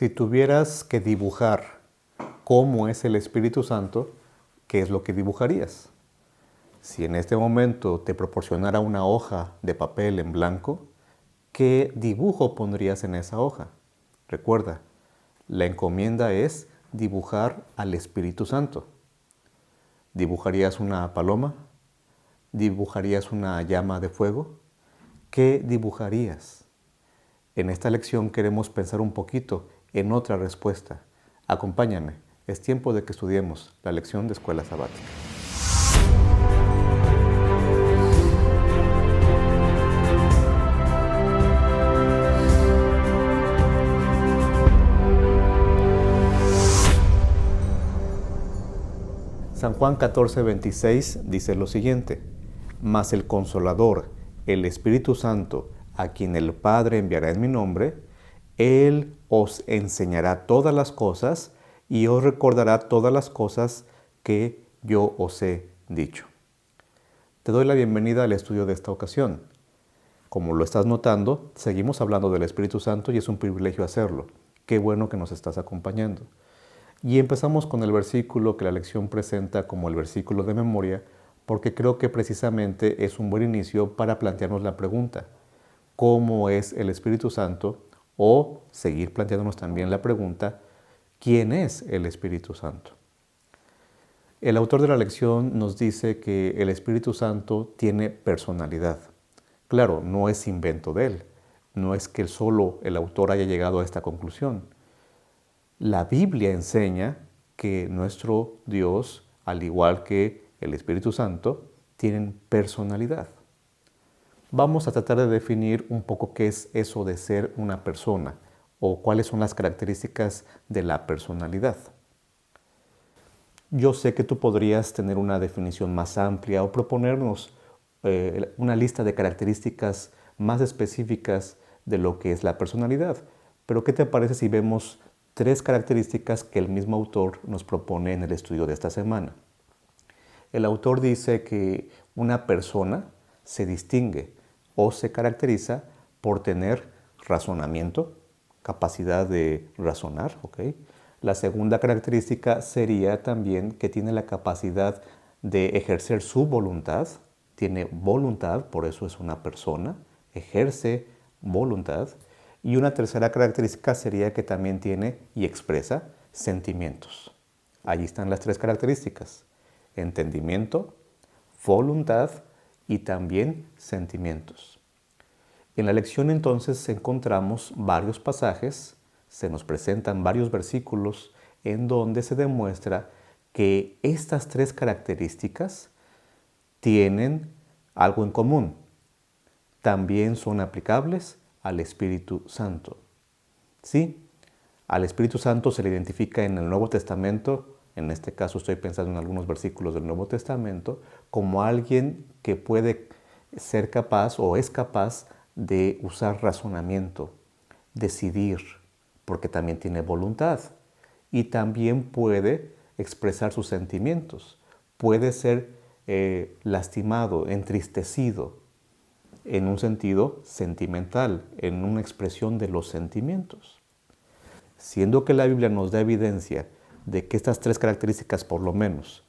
Si tuvieras que dibujar cómo es el Espíritu Santo, ¿qué es lo que dibujarías? Si en este momento te proporcionara una hoja de papel en blanco, ¿qué dibujo pondrías en esa hoja? Recuerda, la encomienda es dibujar al Espíritu Santo. ¿Dibujarías una paloma? ¿Dibujarías una llama de fuego? ¿Qué dibujarías? En esta lección queremos pensar un poquito en otra respuesta. Acompáñame, es tiempo de que estudiemos la lección de Escuela Sabática. San Juan 14:26 dice lo siguiente: Mas el Consolador, el Espíritu Santo, a quien el Padre enviará en mi nombre, Él os enseñará todas las cosas y os recordará todas las cosas que yo os he dicho. Te doy la bienvenida al estudio de esta ocasión. Como lo estás notando, seguimos hablando del Espíritu Santo y es un privilegio hacerlo. Qué bueno que nos estás acompañando. Y empezamos con el versículo que la lección presenta como el versículo de memoria, porque creo que precisamente es un buen inicio para plantearnos la pregunta: ¿cómo es el Espíritu Santo? O seguir planteándonos también la pregunta: ¿quién es el Espíritu Santo? El autor de la lección nos dice que el Espíritu Santo tiene personalidad. Claro, no es invento de él, no es que solo el autor haya llegado a esta conclusión. La Biblia enseña que nuestro Dios, al igual que el Espíritu Santo, tienen personalidad. Vamos a tratar de definir un poco qué es eso de ser una persona o cuáles son las características de la personalidad. Yo sé que tú podrías tener una definición más amplia o proponernos una lista de características más específicas de lo que es la personalidad, pero ¿qué te parece si vemos 3 características que el mismo autor nos propone en el estudio de esta semana? El autor dice que una persona se distingue o se caracteriza por tener razonamiento, capacidad de razonar, ¿ok? La segunda característica sería también que tiene la capacidad de ejercer su voluntad, tiene voluntad, por eso es una persona, ejerce voluntad. Y una tercera característica sería que también tiene y expresa sentimientos. Allí están las 3 características: entendimiento, voluntad y también sentimientos. En la lección entonces encontramos varios pasajes, se nos presentan varios versículos en donde se demuestra que estas 3 características tienen algo en común. También son aplicables al Espíritu Santo. Sí, al Espíritu Santo se le identifica en el Nuevo Testamento, en este caso estoy pensando en algunos versículos del Nuevo Testamento, como alguien que puede ser capaz o es capaz de usar razonamiento, decidir, porque también tiene voluntad y también puede expresar sus sentimientos, puede ser lastimado, entristecido, en un sentido sentimental, en una expresión de los sentimientos. Siendo que la Biblia nos da evidencia de que estas 3 características por lo menos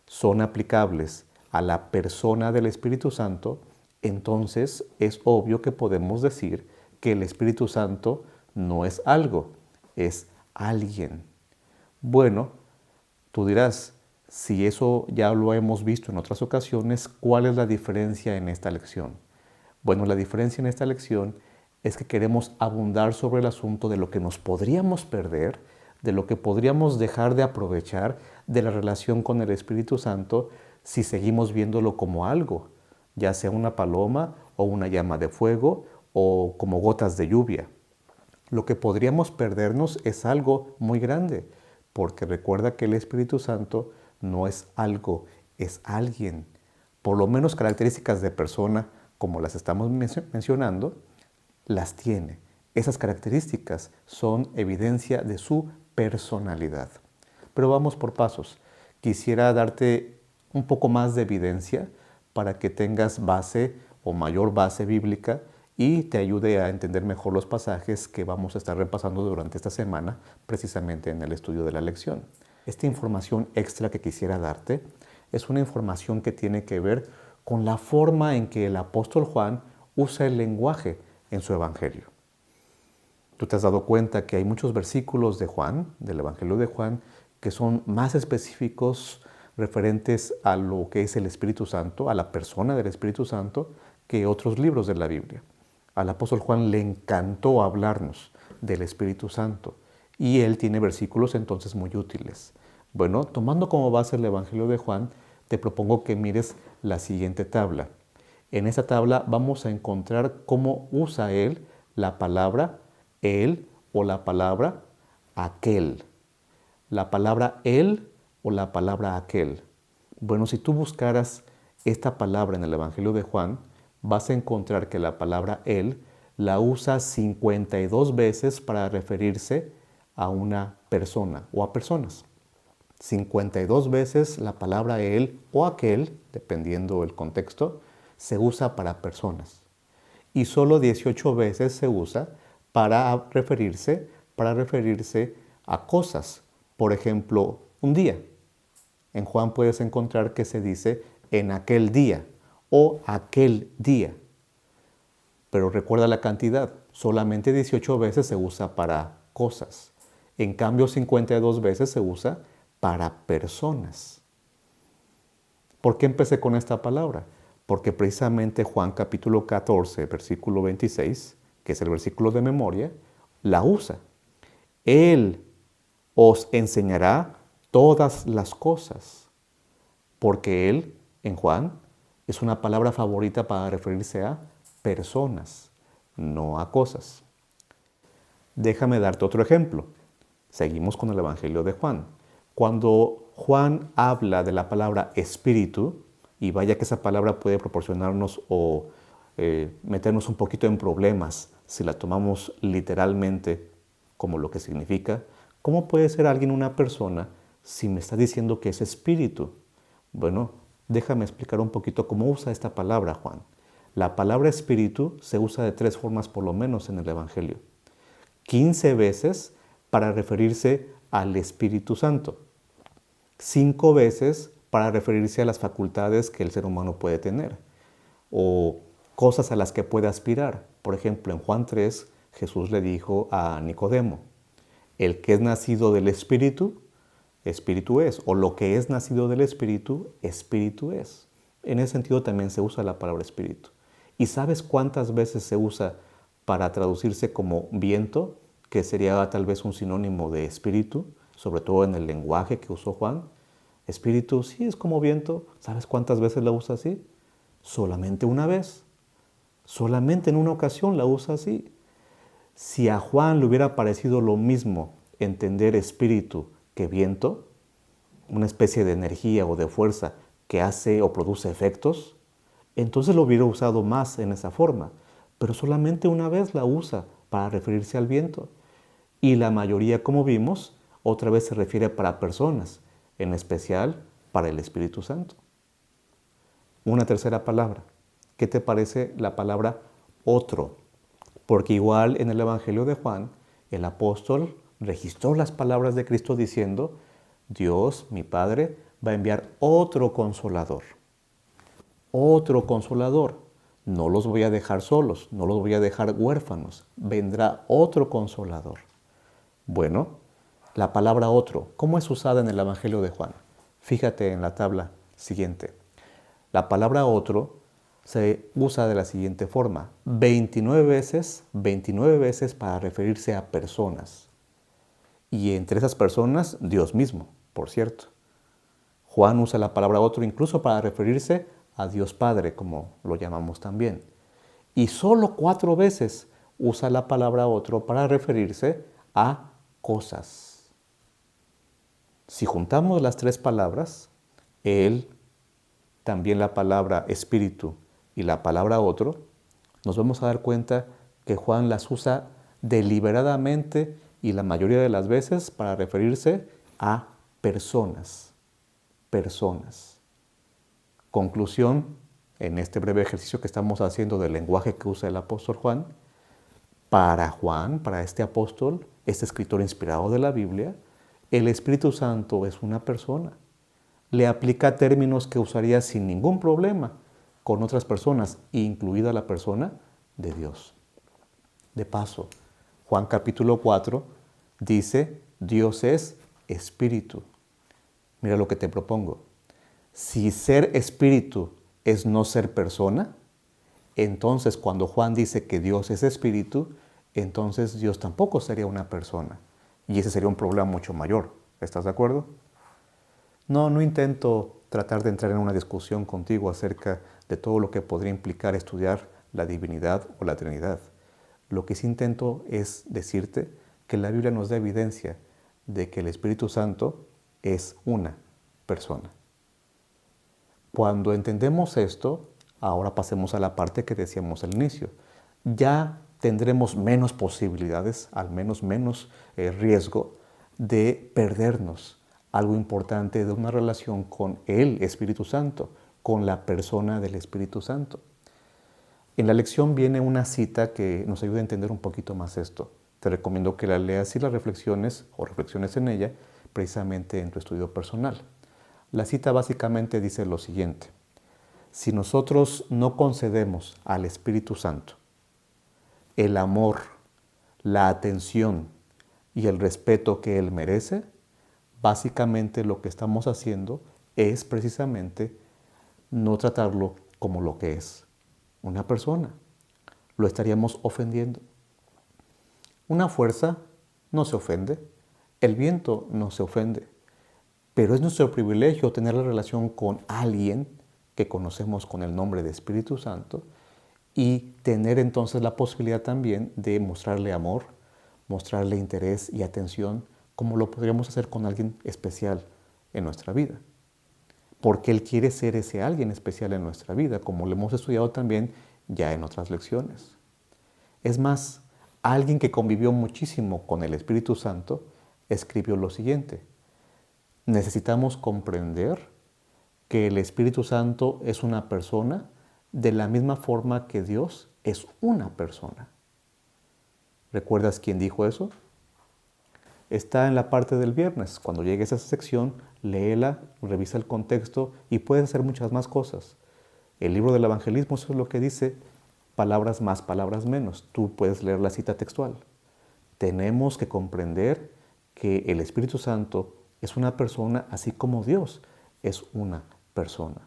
son aplicables a la persona del Espíritu Santo, entonces es obvio que podemos decir que el Espíritu Santo no es algo, es alguien. Bueno, tú dirás, si eso ya lo hemos visto en otras ocasiones, ¿cuál es la diferencia en esta lección? Bueno, la diferencia en esta lección es que queremos abundar sobre el asunto de lo que nos podríamos perder, de lo que podríamos dejar de aprovechar de la relación con el Espíritu Santo si seguimos viéndolo como algo, ya sea una paloma o una llama de fuego o como gotas de lluvia. Lo que podríamos perdernos es algo muy grande, porque recuerda que el Espíritu Santo no es algo, es alguien. Por lo menos características de persona, como las estamos mencionando, las tiene. Esas características son evidencia de su personalidad. Pero vamos por pasos. Quisiera darte un poco más de evidencia para que tengas base o mayor base bíblica y te ayude a entender mejor los pasajes que vamos a estar repasando durante esta semana, precisamente en el estudio de la lección. Esta información extra que quisiera darte es una información que tiene que ver con la forma en que el apóstol Juan usa el lenguaje en su evangelio. Tú te has dado cuenta que hay muchos versículos de Juan, del evangelio de Juan, que son más específicos referentes a lo que es el Espíritu Santo, a la persona del Espíritu Santo, que otros libros de la Biblia. Al apóstol Juan le encantó hablarnos del Espíritu Santo y él tiene versículos entonces muy útiles. Bueno, tomando como base el Evangelio de Juan, te propongo que mires la siguiente tabla. En esta tabla vamos a encontrar cómo usa él la palabra él o la palabra aquel. La palabra él o la palabra aquel. Bueno, si tú buscaras esta palabra en el Evangelio de Juan, vas a encontrar que la palabra él la usa 52 veces para referirse a una persona o a personas. 52 veces la palabra él o aquel, dependiendo del contexto, se usa para personas. Y solo 18 veces se usa para referirse a cosas. Por ejemplo, un día. En Juan puedes encontrar que se dice en aquel día o aquel día. Pero recuerda la cantidad, solamente 18 veces se usa para cosas. En cambio, 52 veces se usa para personas. ¿Por qué empecé con esta palabra? Porque precisamente Juan capítulo 14, versículo 26, que es el versículo de memoria, la usa. Él os enseñará todas las cosas, porque Él, en Juan, es una palabra favorita para referirse a personas, no a cosas. Déjame darte otro ejemplo. Seguimos con el Evangelio de Juan. Cuando Juan habla de la palabra espíritu, y vaya que esa palabra puede proporcionarnos o meternos un poquito en problemas si la tomamos literalmente como lo que significa, ¿cómo puede ser alguien una persona si me está diciendo que es espíritu? Bueno, déjame explicar un poquito cómo usa esta palabra Juan. La palabra espíritu se usa de 3 formas por lo menos en el Evangelio. 15 veces para referirse al Espíritu Santo. 5 veces para referirse a las facultades que el ser humano puede tener o cosas a las que puede aspirar. Por ejemplo, en Juan 3, Jesús le dijo a Nicodemo, el que es nacido del Espíritu, Espíritu es, o lo que es nacido del Espíritu, Espíritu es. En ese sentido también se usa la palabra Espíritu. ¿Y sabes cuántas veces se usa para traducirse como viento, que sería tal vez un sinónimo de espíritu, sobre todo en el lenguaje que usó Juan? Espíritu, sí, es como viento. ¿Sabes cuántas veces la usa así? Solamente una vez. Solamente en una ocasión la usa así. Si a Juan le hubiera parecido lo mismo entender espíritu que viento, una especie de energía o de fuerza que hace o produce efectos, entonces lo hubiera usado más en esa forma. Pero solamente una vez la usa para referirse al viento. Y la mayoría, como vimos, otra vez se refiere para personas, en especial para el Espíritu Santo. Una tercera palabra. ¿Qué te parece la palabra otro? Porque igual en el Evangelio de Juan, el apóstol registró las palabras de Cristo diciendo, Dios, mi Padre, va a enviar otro consolador. Otro consolador. No los voy a dejar solos, no los voy a dejar huérfanos. Vendrá otro consolador. Bueno, la palabra otro, ¿cómo es usada en el Evangelio de Juan? Fíjate en la tabla siguiente. La palabra otro se usa de la siguiente forma. 29 veces para referirse a personas. Y entre esas personas, Dios mismo, por cierto. Juan usa la palabra otro incluso para referirse a Dios Padre, como lo llamamos también. Y solo 4 veces usa la palabra otro para referirse a cosas. Si juntamos las 3 palabras, Él, también la palabra espíritu y la palabra otro, nos vamos a dar cuenta que Juan las usa deliberadamente y la mayoría de las veces para referirse a personas. Personas. Conclusión, en este breve ejercicio que estamos haciendo del lenguaje que usa el apóstol Juan, para este apóstol, este escritor inspirado de la Biblia, el Espíritu Santo es una persona. Le aplica términos que usaría sin ningún problema con otras personas, incluida la persona de Dios. De paso, Juan capítulo 4 dice, Dios es espíritu. Mira lo que te propongo. Si ser espíritu es no ser persona, entonces cuando Juan dice que Dios es espíritu, entonces Dios tampoco sería una persona. Y ese sería un problema mucho mayor. ¿Estás de acuerdo? No intento tratar de entrar en una discusión contigo acerca de todo lo que podría implicar estudiar la divinidad o la Trinidad. Lo que sí intento es decirte que la Biblia nos da evidencia de que el Espíritu Santo es una persona. Cuando entendemos esto, ahora pasemos a la parte que decíamos al inicio. Ya tendremos menos posibilidades, al menos menos riesgo de perdernos algo importante de una relación con el Espíritu Santo, con la persona del Espíritu Santo. En la lección viene una cita que nos ayuda a entender un poquito más esto. Te recomiendo que la leas y la reflexiones o reflexiones en ella precisamente en tu estudio personal. La cita básicamente dice lo siguiente: si nosotros no concedemos al Espíritu Santo el amor, la atención y el respeto que Él merece, básicamente lo que estamos haciendo es precisamente no tratarlo como lo que es, una persona. Lo estaríamos ofendiendo. Una fuerza no se ofende, el viento no se ofende, pero es nuestro privilegio tener la relación con alguien que conocemos con el nombre de Espíritu Santo y tener entonces la posibilidad también de mostrarle amor, mostrarle interés y atención como lo podríamos hacer con alguien especial en nuestra vida. Porque Él quiere ser ese alguien especial en nuestra vida, como lo hemos estudiado también ya en otras lecciones. Es más, alguien que convivió muchísimo con el Espíritu Santo escribió lo siguiente: necesitamos comprender que el Espíritu Santo es una persona de la misma forma que Dios es una persona. ¿Recuerdas quién dijo eso? Está en la parte del viernes. Cuando llegues a esa sección, léela, revisa el contexto y puedes hacer muchas más cosas. El libro del evangelismo, eso es lo que dice, palabras más, palabras menos. Tú puedes leer la cita textual. Tenemos que comprender que el Espíritu Santo es una persona así como Dios es una persona.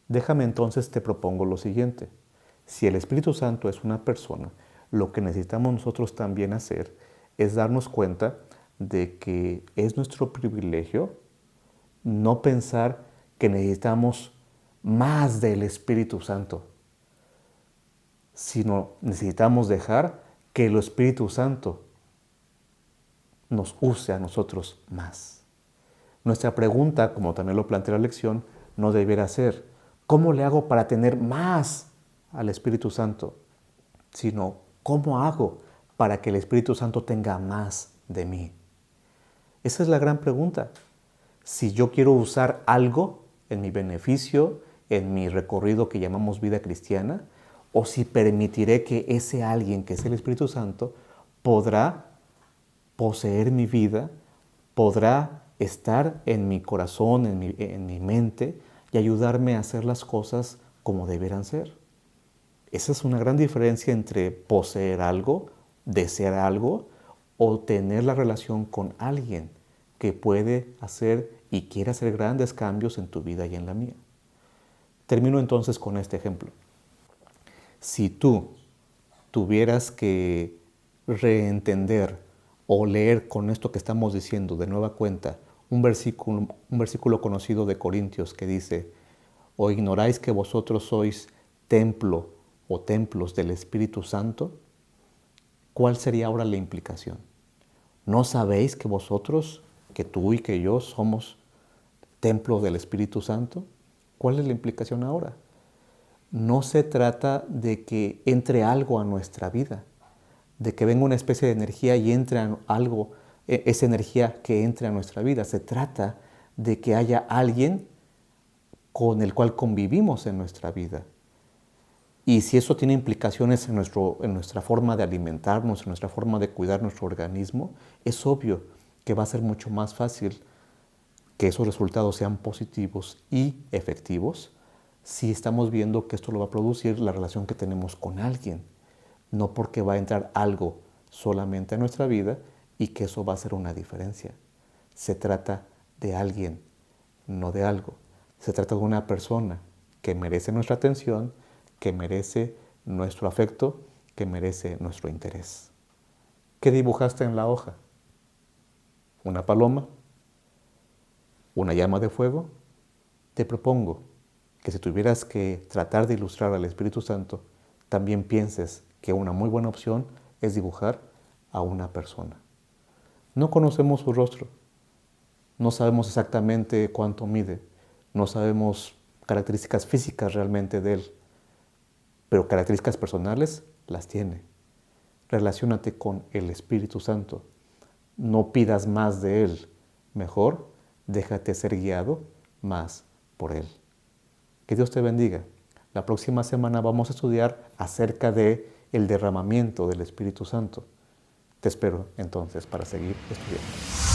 Déjame entonces te propongo lo siguiente. Si el Espíritu Santo es una persona, lo que necesitamos nosotros también hacer es darnos cuenta de que es nuestro privilegio no pensar que necesitamos más del Espíritu Santo, sino necesitamos dejar que el Espíritu Santo nos use a nosotros más. Nuestra pregunta, como también lo plantea la lección, no deberá ser ¿cómo le hago para tener más al Espíritu Santo? Sino ¿cómo hago para que el Espíritu Santo tenga más de mí? Esa es la gran pregunta. Si yo quiero usar algo en mi beneficio, en mi recorrido que llamamos vida cristiana, o si permitiré que ese alguien, que es el Espíritu Santo, podrá poseer mi vida, podrá estar en mi corazón, en mi mente y ayudarme a hacer las cosas como deberán ser. Esa es una gran diferencia entre poseer algo, desear algo o tener la relación con alguien que puede hacer y quiere hacer grandes cambios en tu vida y en la mía. Termino entonces con este ejemplo. Si tú tuvieras que reentender o leer con esto que estamos diciendo de nueva cuenta un versículo conocido de Corintios que dice: ¿o ignoráis que vosotros sois templo o templos del Espíritu Santo? ¿Cuál sería ahora la implicación? ¿No sabéis que vosotros, que tú y que yo somos templo del Espíritu Santo? ¿Cuál es la implicación ahora? No se trata de que entre algo a nuestra vida, de que venga una especie de energía y entre algo, esa energía que entre a nuestra vida. Se trata de que haya alguien con el cual convivimos en nuestra vida. Y si eso tiene implicaciones en nuestra forma de alimentarnos, en nuestra forma de cuidar nuestro organismo, es obvio que va a ser mucho más fácil que esos resultados sean positivos y efectivos si estamos viendo que esto lo va a producir la relación que tenemos con alguien, no porque va a entrar algo solamente a nuestra vida y que eso va a hacer una diferencia. Se trata de alguien, no de algo. Se trata de una persona que merece nuestra atención, que merece nuestro afecto, que merece nuestro interés. ¿Qué dibujaste en la hoja? ¿Una paloma? ¿Una llama de fuego? Te propongo que si tuvieras que tratar de ilustrar al Espíritu Santo, también pienses que una muy buena opción es dibujar a una persona. No conocemos su rostro, no sabemos exactamente cuánto mide, no sabemos características físicas realmente de él, pero características personales las tiene. Relaciónate con el Espíritu Santo. No pidas más de Él. Mejor, déjate ser guiado más por Él. Que Dios te bendiga. La próxima semana vamos a estudiar acerca de el derramamiento del Espíritu Santo. Te espero entonces para seguir estudiando.